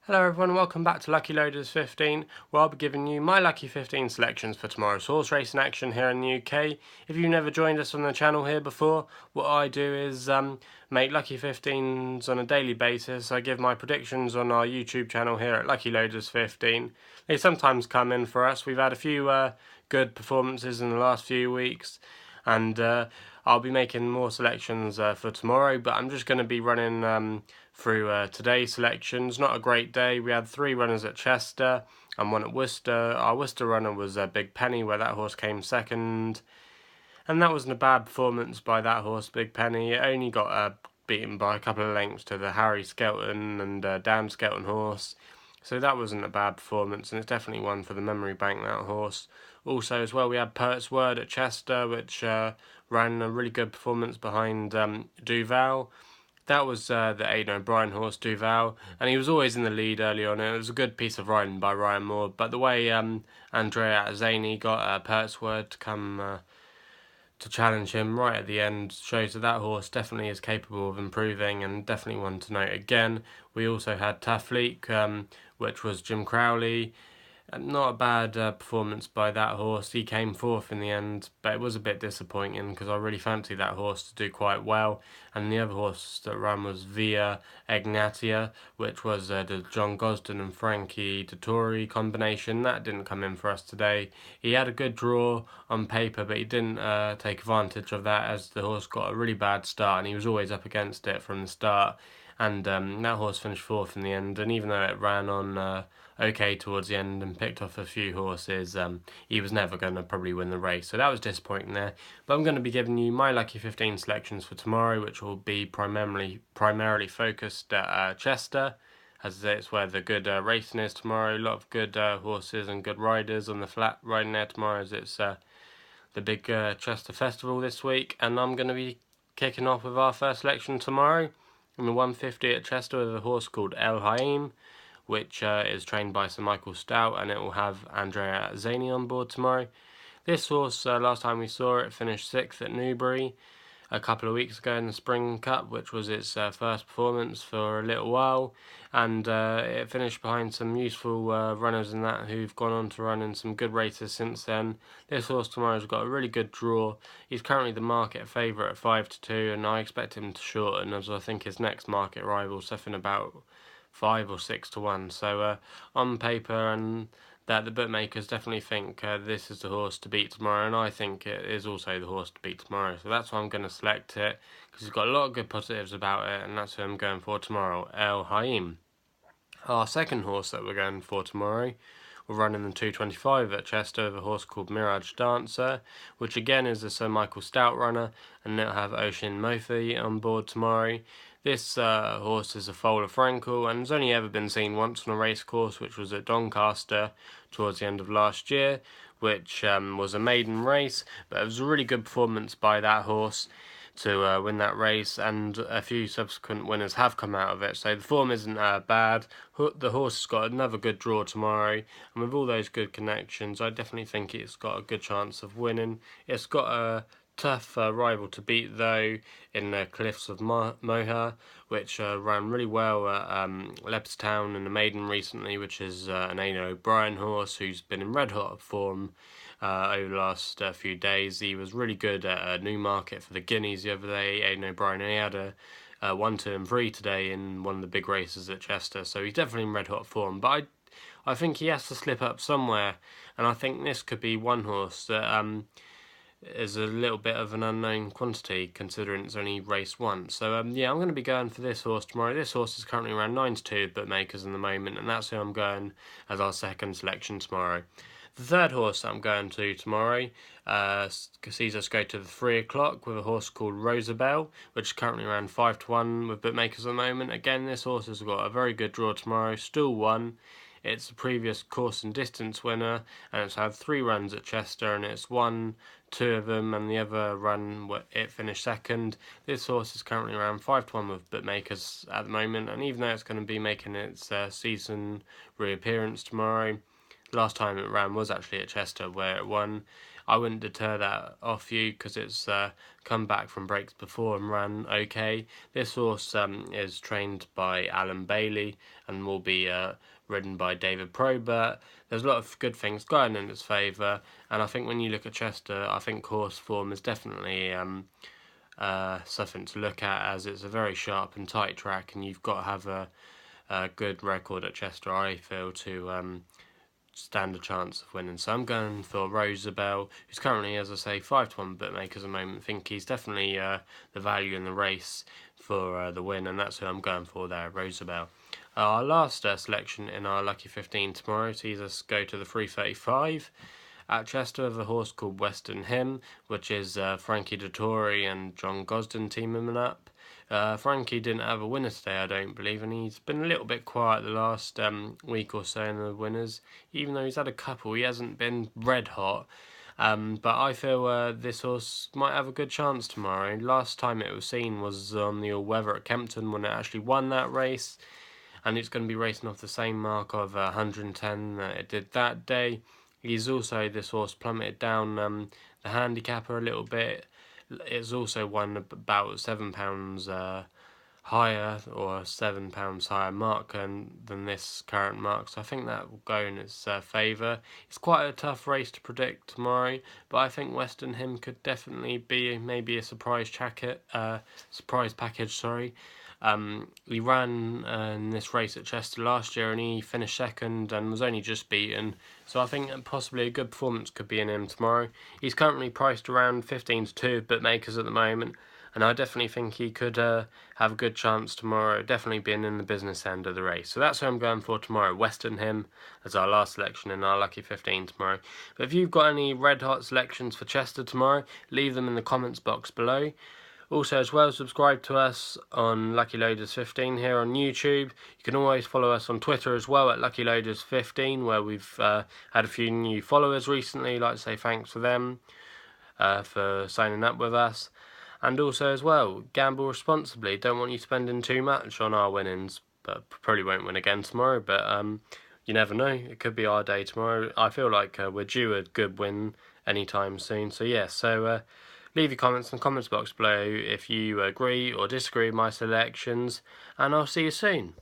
Hello everyone, welcome back to Lucky Loaders 15, where I'll be giving you my Lucky 15 selections for tomorrow's horse racing action here in the UK. If you've never joined us on the channel here before, what I do is make Lucky 15s on a daily basis. I give my predictions on our YouTube channel here at Lucky Loaders 15. They sometimes come in for us. We've had a few good performances in the last few weeks, and I'll be making more selections for tomorrow, but I'm just going to be running through today's selections. Not a great day. We had 3 runners at Chester and 1 at Worcester. Our Worcester runner was Big Penny, where that horse came second, and that wasn't a bad performance by that horse, Big Penny. It only got beaten by a couple of lengths to the Harry Skelton and Dan Skelton horse. So that wasn't a bad performance, and it's definitely one for the memory bank, that horse. Also, as well, we had Pert's Word at Chester, which ran a really good performance behind Duval. That was the Aidan O'Brien horse, Duval, and he was always in the lead early on. It was a good piece of riding by Ryan Moore, but the way Andrea Zaney got Pert's Word to come to challenge him right at the end shows that that horse definitely is capable of improving, and definitely one to note again. We also had Tough Leak, which was Jim Crowley. Not a bad performance by that horse. He came fourth in the end, but it was a bit disappointing because I really fancied that horse to do quite well. And the other horse that ran was Via Egnatia, which was the John Gosden and Frankie Dettori combination. That didn't come in for us today. He had a good draw on paper, but he didn't take advantage of that, as the horse got a really bad start and he was always up against it from the start. And that horse finished fourth in the end, and even though it ran on okay towards the end and picked off a few horses, he was never going to probably win the race, so that was disappointing there. But I'm going to be giving you my Lucky 15 selections for tomorrow, which will be primarily focused at Chester, as it's where the good racing is tomorrow. A lot of good horses and good riders on the flat riding there tomorrow, as it's the big Chester Festival this week. And I'm going to be kicking off with our first selection tomorrow in the 150 at Chester with a horse called El Hayem, which is trained by Sir Michael Stout, and it will have Andrea Zaney on board tomorrow. This horse, last time we saw it, finished 6th at Newbury a couple of weeks ago in the Spring Cup, which was its first performance for a little while, and it finished behind some useful runners in that who've gone on to run in some good races since then. This horse tomorrow's got a really good draw. He's currently the market favourite at 5-2, and I expect him to shorten, as I think his next market rival is something about 5 or 6-1. So on paper, and that the bookmakers definitely think this is the horse to beat tomorrow, and I think it is also the horse to beat tomorrow. So that's why I'm going to select it, because it's got a lot of good positives about it, and that's who I'm going for tomorrow, El Hayem. Our second horse that we're going for tomorrow will run in the 225 at Chester with a horse called Mirage Dancer, which again is a Sir Michael Stout runner, and it'll have Oisin Murphy on board tomorrow. This horse is a foal of Frankel and has only ever been seen once on a race course, which was at Doncaster towards the end of last year, which was a maiden race, but it was a really good performance by that horse to win that race, and a few subsequent winners have come out of it, so the form isn't bad. The horse has got another good draw tomorrow, and with all those good connections, I definitely think it's got a good chance of winning. It's got a tough rival to beat, though, in the Cliffs of Moher, which ran really well at Leopardstown in the maiden recently, which is an Aidan O'Brien horse who's been in red hot form over the last few days. He was really good at Newmarket for the Guineas the other day, Aidan O'Brien, and he had a 1, 2 and 3 today in one of the big races at Chester, so he's definitely in red hot form. But I think he has to slip up somewhere, and I think this could be one horse that is a little bit of an unknown quantity, considering it's only raced once. So yeah, I'm going to be going for this horse tomorrow. This horse is currently around 9-2 at bookmakers in the moment, and that's who I'm going as our second selection tomorrow. The third horse that I'm going to tomorrow sees us go to the 3 o'clock with a horse called Rosabelle, which is currently around 5-1 with bookmakers at the moment. Again, this horse has got a very good draw tomorrow, still won. It's a previous course and distance winner, and it's had 3 runs at Chester, and it's won 2 of them, and the other run it finished second. This horse is currently around 5-1 with bookmakers at the moment, and even though it's going to be making its season reappearance tomorrow, last time it ran was actually at Chester where it won. I wouldn't deter that off you because it's come back from breaks before and ran okay. This horse is trained by Alan Bailey and will be ridden by David Probert. There's a lot of good things going in its favour, and I think when you look at Chester, I think horse form is definitely something to look at, as it's a very sharp and tight track, and you've got to have a good record at Chester, I feel, to stand a chance of winning. So I'm going for Rosabelle, who's currently, as I say, 5-1 bookmakers at the moment. I think he's definitely the value in the race for the win, and that's who I'm going for there, Rosabelle. Our last selection in our Lucky 15 tomorrow sees us go to the 335 at Chester with a horse called Western Hymm, which is Frankie Dettori and John Gosden teaming him up. Frankie didn't have a winner today, I don't believe, and he's been a little bit quiet the last week or so in the winners. Even though he's had a couple, he hasn't been red hot. But I feel this horse might have a good chance tomorrow. Last time it was seen was on the all-weather at Kempton when it actually won that race, and it's going to be racing off the same mark of 110 that it did that day. He's also, this horse plummeted down the handicapper a little bit. It's also won about £7 higher, or £7 higher mark than this current mark, so I think that will go in its favour. It's quite a tough race to predict tomorrow, but I think Western Hymm could definitely be maybe a surprise package. He ran in this race at Chester last year and he finished second and was only just beaten, so I think possibly a good performance could be in him tomorrow. He's currently priced around 15-2 bookmakers at the moment, and I definitely think he could have a good chance tomorrow, definitely being in the business end of the race. So that's who I'm going for tomorrow, Western Hymm, as our last selection in our Lucky 15 tomorrow. But if you've got any red hot selections for Chester tomorrow, leave them in the comments box below. Also, as well, subscribe to us on Lucky Loaders 15 here on YouTube. You can always follow us on Twitter as well at Lucky Loaders 15, where we've had a few new followers recently. I'd like to say thanks for them for signing up with us. And also, as well, gamble responsibly. Don't want you spending too much on our winnings, but probably won't win again tomorrow. But you never know. It could be our day tomorrow. I feel like we're due a good win anytime soon. So yeah, leave your comments in the comments box below if you agree or disagree with my selections, and I'll see you soon.